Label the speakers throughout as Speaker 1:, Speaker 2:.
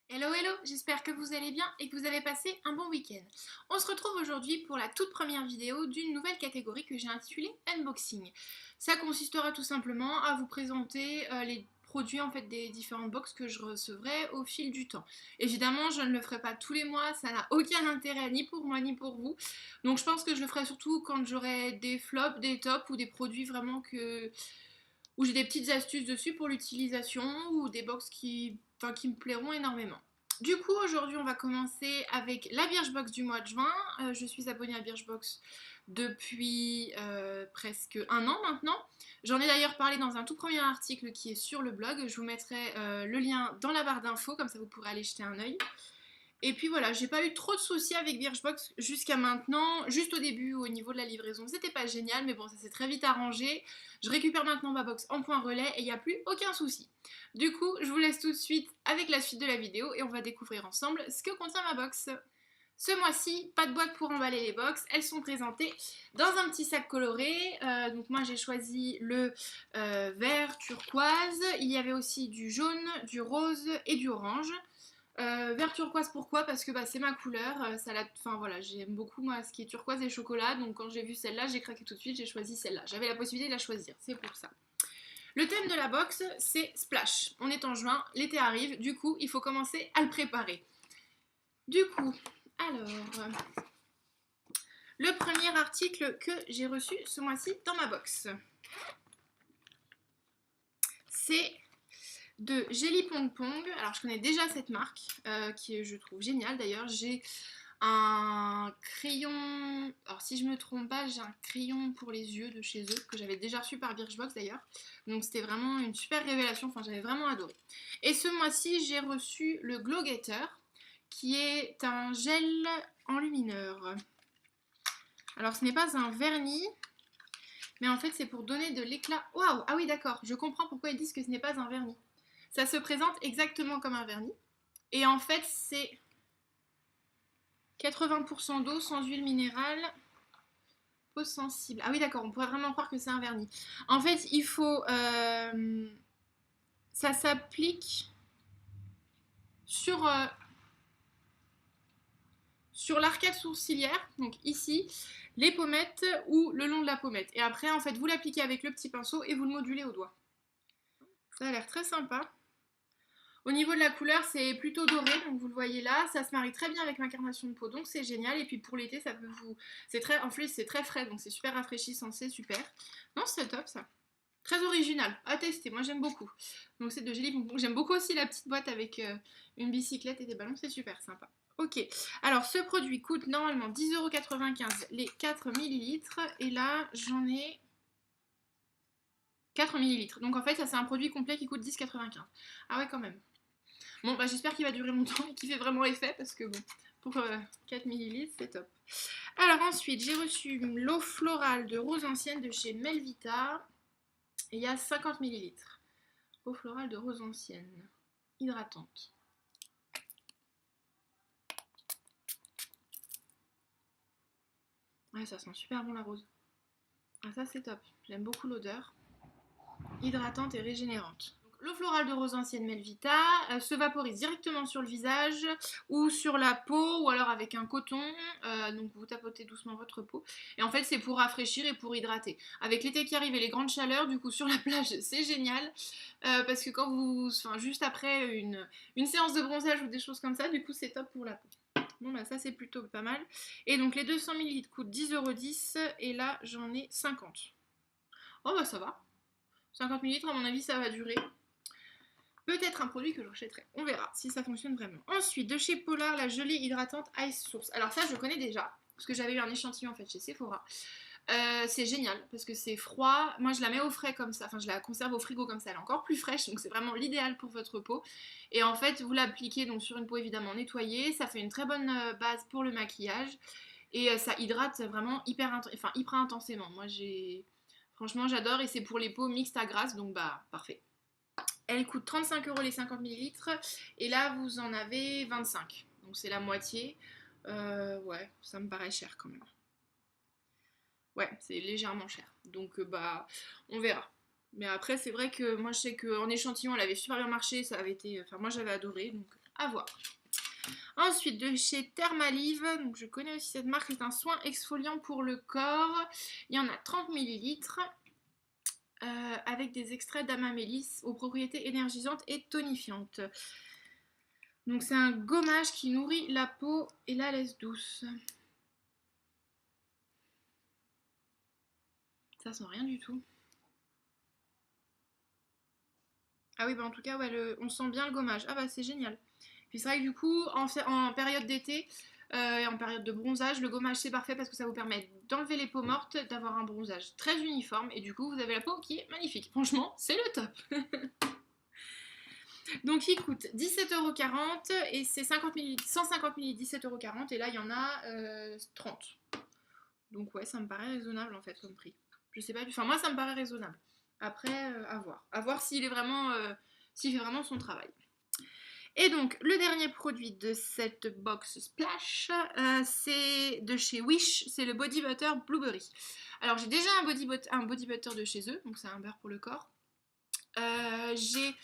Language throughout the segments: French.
Speaker 1: Hello hello, j'espère que vous allez bien et que vous avez passé un bon week-end. On se retrouve aujourd'hui pour la toute première vidéo d'une nouvelle catégorie que j'ai intitulée Unboxing. Ça consistera tout simplement à vous présenter les produits en fait des différentes box que je recevrai au fil du temps. Évidemment, je ne le ferai pas tous les mois, ça n'a aucun intérêt ni pour moi ni pour vous. Donc je pense que je le ferai surtout quand j'aurai des flops, des tops ou des produits vraiment que où j'ai des petites astuces dessus pour l'utilisation ou des box qui me plairont énormément. Du coup, aujourd'hui, on va commencer avec la Birchbox du mois de juin. Je suis abonnée à Birchbox depuis presque un an maintenant. J'en ai d'ailleurs parlé dans un tout premier article qui est sur le blog. Je vous mettrai le lien dans la barre d'infos, comme ça vous pourrez aller jeter un œil. Et puis voilà, j'ai pas eu trop de soucis avec Birchbox jusqu'à maintenant. Juste au début, au niveau de la livraison, c'était pas génial, mais bon, ça s'est très vite arrangé. Je récupère maintenant ma box en point relais et il n'y a plus aucun souci. Du coup, je vous laisse tout de suite avec la suite de la vidéo et on va découvrir ensemble ce que contient ma box. Ce mois-ci, pas de boîte pour emballer les box, elles sont présentées dans un petit sac coloré. Donc moi j'ai choisi le vert turquoise, il y avait aussi du jaune, du rose et du orange. Vert turquoise pourquoi? Parce que bah, c'est ma couleur, enfin voilà, j'aime beaucoup moi ce qui est turquoise et chocolat, donc quand j'ai vu celle-là, j'ai craqué tout de suite, j'ai choisi celle-là. J'avais la possibilité de la choisir, c'est pour ça. Le thème de la box, c'est Splash. On est en juin, l'été arrive, du coup, il faut commencer à le préparer. Du coup, alors, le premier article que j'ai reçu ce mois-ci dans ma box, c'est de Jelly Pong Pong. Alors je connais déjà cette marque qui est, je trouve géniale d'ailleurs. J'ai un crayon, alors si je me trompe pas, j'ai un crayon pour les yeux de chez eux que j'avais déjà reçu par Birchbox d'ailleurs. Donc c'était vraiment une super révélation, enfin j'avais vraiment adoré. Et ce mois-ci j'ai reçu le Glow Getter qui est un gel enlumineur. Alors ce n'est pas un vernis, mais en fait c'est pour donner de l'éclat. Waouh, ah oui d'accord, je comprends pourquoi ils disent que ce n'est pas un vernis. Ça se présente exactement comme un vernis. Et en fait, c'est 80% d'eau sans huile minérale, peau sensible. Ah oui, d'accord, on pourrait vraiment croire que c'est un vernis. En fait, il faut... ça s'applique sur, sur l'arcade sourcilière, donc ici, les pommettes ou le long de la pommette. Et après, en fait, vous l'appliquez avec le petit pinceau et vous le modulez au doigt. Ça a l'air très sympa. Au niveau de la couleur, c'est plutôt doré, donc vous le voyez là. Ça se marie très bien avec ma carnation de peau, donc c'est génial. Et puis pour l'été, ça peut vous... C'est très... En plus, c'est très frais, donc c'est super rafraîchissant, c'est super. Non, c'est top ça. Très original, à tester, moi j'aime beaucoup. Donc c'est de Jelly Bonbon. J'aime beaucoup aussi la petite boîte avec une bicyclette et des ballons, c'est super sympa. Ok, alors ce produit coûte normalement 10,95€ les 4 millilitres. Et là, j'en ai 4 millilitres. Donc en fait, ça c'est un produit complet qui coûte 10,95€. Ah ouais, quand même. Bon, bah j'espère qu'il va durer longtemps et qu'il fait vraiment effet parce que bon, pour 4 millilitres, c'est top. Alors ensuite, j'ai reçu l'eau florale de rose ancienne de chez Melvita. Et il y a 50 millilitres. Eau florale de rose ancienne, hydratante. Ouais, ça sent super bon la rose. Ah, ça c'est top. J'aime beaucoup l'odeur. Hydratante et régénérante. L'eau florale de rose ancienne Melvita se vaporise directement sur le visage ou sur la peau ou alors avec un coton. Donc vous tapotez doucement votre peau. Et en fait c'est pour rafraîchir et pour hydrater. Avec l'été qui arrive et les grandes chaleurs, du coup sur la plage c'est génial. Parce que quand vous... Enfin juste après une séance de bronzage ou des choses comme ça, du coup c'est top pour la peau. Bon bah ça c'est plutôt pas mal. Et donc les 200 ml coûtent 10,10€ et là j'en ai 50. Oh bah ça va. 50 ml à mon avis ça va durer. Peut-être un produit que j'achèterai. On verra si ça fonctionne vraiment. Ensuite, de chez Polar, la gelée hydratante Ice Source. Alors ça, je connais déjà, parce que j'avais eu un échantillon en fait chez Sephora. C'est génial parce que c'est froid. Moi, je la mets au frais comme ça. Enfin, je la conserve au frigo comme ça. Elle est encore plus fraîche, donc c'est vraiment l'idéal pour votre peau. Et en fait, vous l'appliquez donc sur une peau évidemment nettoyée. Ça fait une très bonne base pour le maquillage et ça hydrate vraiment hyper intensément. Moi, franchement, j'adore et c'est pour les peaux mixtes à grasse, donc bah parfait. Elle coûte 35€ les 50 millilitres et là vous en avez 25. Donc c'est la moitié. Ouais, ça me paraît cher quand même. Ouais, c'est légèrement cher. Donc bah on verra. Mais après c'est vrai que moi je sais qu'en échantillon elle avait super bien marché, ça avait été. Enfin moi j'avais adoré donc à voir. Ensuite, de chez Thermalive, donc je connais aussi cette marque, c'est un soin exfoliant pour le corps. Il y en a 30 ml avec des extraits d'amamélis aux propriétés énergisantes et tonifiantes. Donc c'est un gommage qui nourrit la peau et la laisse douce. Ça sent rien du tout. Ah oui, bah en tout cas, ouais, on sent bien le gommage. Ah bah c'est génial. Puis c'est vrai que du coup, en période d'été et en période de bronzage, le gommage c'est parfait parce que ça vous permet d'enlever les peaux mortes, d'avoir un bronzage très uniforme et du coup vous avez la peau qui est magnifique. Franchement, c'est le top. Donc il coûte 17,40 € et c'est 150 ml 17,40 € et là il y en a 30. Donc ouais, ça me paraît raisonnable en fait comme prix. Je sais pas, enfin moi ça me paraît raisonnable. Après, à voir. À voir s'il s'il fait vraiment son travail. Et donc, le dernier produit de cette box Splash, c'est de chez Wish, c'est le Body Butter Blueberry. Alors, j'ai déjà un body butter de chez eux, donc c'est un beurre pour le corps. J'ai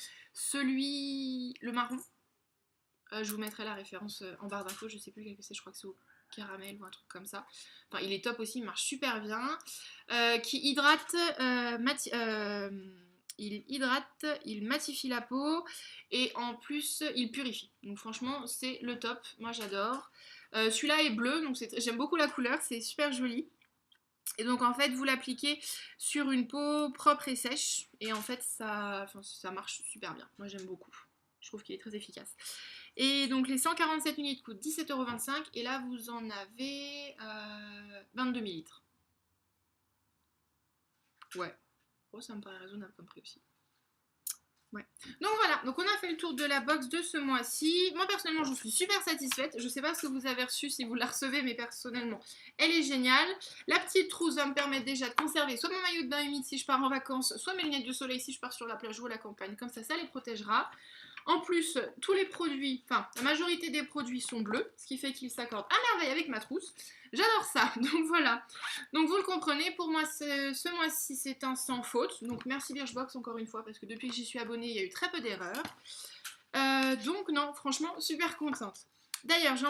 Speaker 1: le marron. Je vous mettrai la référence en barre d'infos, je sais plus quel que c'est, je crois que c'est au caramel ou un truc comme ça. Enfin, il est top aussi, il marche super bien. Qui hydrate, il matifie la peau et en plus il purifie. Donc franchement c'est le top, moi j'adore. Celui-là est bleu, donc j'aime beaucoup la couleur, c'est super joli. Et donc en fait vous l'appliquez sur une peau propre et sèche et en fait ça marche super bien. Moi j'aime beaucoup, je trouve qu'il est très efficace. Et donc les 147 ml coûtent 17,25 € et là vous en avez 22 ml. Ouais. Oh, ça me paraît raisonnable comme prix aussi. Ouais. Donc voilà, donc on a fait le tour de la box de ce mois-ci. Moi personnellement je suis super satisfaite. Je sais pas ce que vous avez reçu si vous la recevez, mais personnellement elle est géniale. La petite trousse va me permettre déjà de conserver soit mon maillot de bain humide si je pars en vacances, soit mes lunettes de soleil si je pars sur la plage ou à la campagne. Comme ça les protégera. En plus, tous les produits, enfin la majorité des produits sont bleus, ce qui fait qu'ils s'accordent à merveille avec ma trousse. J'adore ça, donc voilà. Donc vous le comprenez, pour moi ce mois-ci c'est un sans faute. Donc merci Birchbox encore une fois, parce que depuis que j'y suis abonnée, il y a eu très peu d'erreurs. Donc non, franchement, super contente. D'ailleurs, je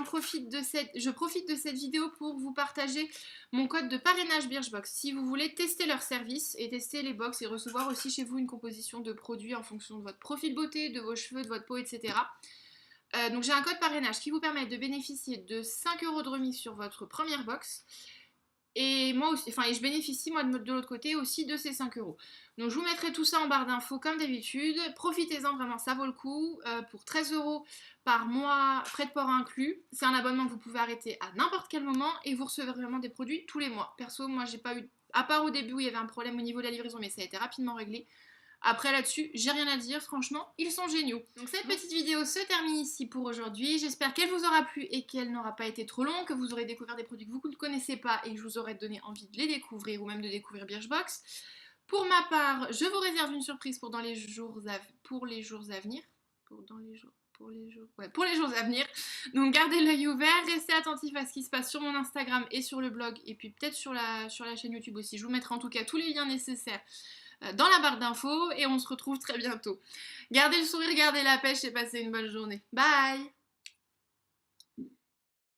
Speaker 1: profite de cette vidéo pour vous partager mon code de parrainage Birchbox. Si vous voulez tester leur service et tester les box et recevoir aussi chez vous une composition de produits en fonction de votre profil beauté, de vos cheveux, de votre peau, etc. Donc j'ai un code parrainage qui vous permet de bénéficier de 5 € de remise sur votre première box. Et moi aussi, et je bénéficie moi de l'autre côté aussi de ces 5 €. Donc je vous mettrai tout ça en barre d'infos comme d'habitude. Profitez-en vraiment, ça vaut le coup. Pour 13 € par mois, frais de port inclus. C'est un abonnement que vous pouvez arrêter à n'importe quel moment et vous recevez vraiment des produits tous les mois. Perso, moi j'ai pas eu, à part au début où il y avait un problème au niveau de la livraison, mais ça a été rapidement réglé. Après là-dessus, j'ai rien à dire, franchement, ils sont géniaux. Donc cette petite vidéo se termine ici pour aujourd'hui. J'espère qu'elle vous aura plu et qu'elle n'aura pas été trop longue, que vous aurez découvert des produits que vous ne connaissez pas et que je vous aurai donné envie de les découvrir ou même de découvrir Birchbox. Pour ma part, je vous réserve une surprise pour les jours à venir. Pour les jours à venir. Donc gardez l'œil ouvert, restez attentifs à ce qui se passe sur mon Instagram et sur le blog et puis peut-être sur la chaîne YouTube aussi. Je vous mettrai en tout cas tous les liens nécessaires dans la barre d'infos et on se retrouve très bientôt. Gardez le sourire, gardez la pêche et passez une bonne journée. Bye!